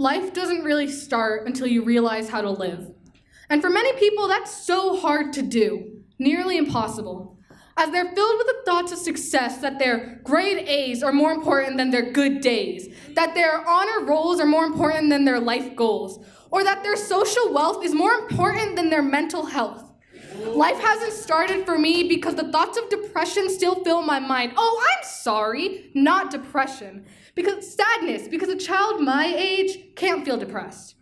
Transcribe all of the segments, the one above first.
Life doesn't really start until you realize how to live. And for many people, that's so hard to do, nearly impossible, as they're filled with the thoughts of success that their grade A's are more important than their good days, that their honor rolls are more important than their life goals, or that their social wealth is more important than their mental health. Life hasn't started for me because the thoughts of depression still fill my mind. Oh, I'm sorry, not depression. Because sadness, because a child my age can't feel depressed.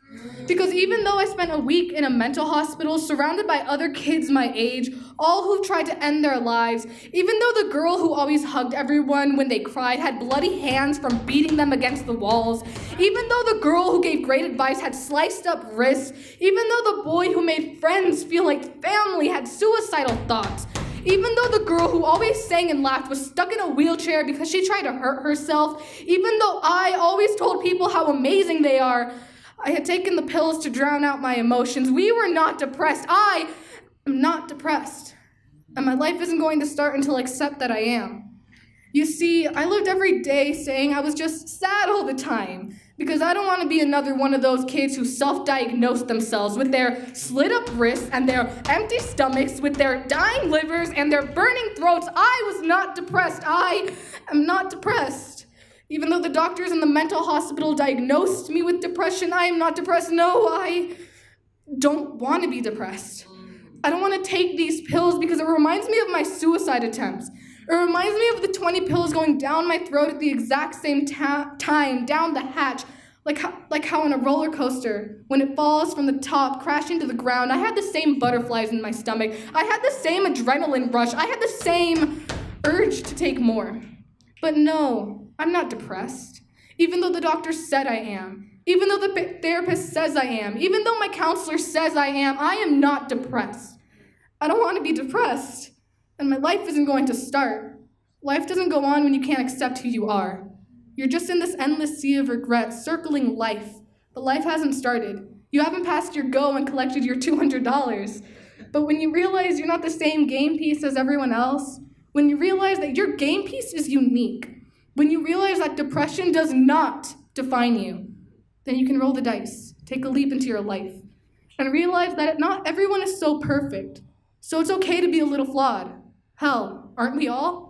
Because even though I spent a week in a mental hospital surrounded by other kids my age, all who've tried to end their lives, even though the girl who always hugged everyone when they cried had bloody hands from beating them against the walls, even though the girl who gave great advice had sliced up wrists, even though the boy who made friends feel like family had suicidal thoughts, even though the girl who always sang and laughed was stuck in a wheelchair because she tried to hurt herself, even though I always told people how amazing they are, I had taken the pills to drown out my emotions. We were not depressed. I am not depressed. And my life isn't going to start until I accept that I am. You see, I lived every day saying I was just sad all the time because I don't want to be another one of those kids who self-diagnose themselves with their slit-up wrists and their empty stomachs, with their dying livers and their burning throats. I was not depressed. I am not depressed. Even though the doctors in the mental hospital diagnosed me with depression, I am not depressed. No, I don't want to be depressed. I don't want to take these pills because it reminds me of my suicide attempts. It reminds me of the 20 pills going down my throat at the exact same time, down the hatch, like how on a roller coaster, when it falls from the top, crashing to the ground, I had the same butterflies in my stomach. I had the same adrenaline rush. I had the same urge to take more. But no, I'm not depressed, even though the doctor said I am, even though the therapist says I am, even though my counselor says I am not depressed. I don't want to be depressed, and my life isn't going to start. Life doesn't go on when you can't accept who you are. You're just in this endless sea of regret, circling life, but life hasn't started. You haven't passed your go and collected your $200. But when you realize you're not the same game piece as everyone else, when you realize that your game piece is unique, when you realize that depression does not define you, then you can roll the dice, take a leap into your life, and realize that not everyone is so perfect. So it's okay to be a little flawed. Hell, aren't we all?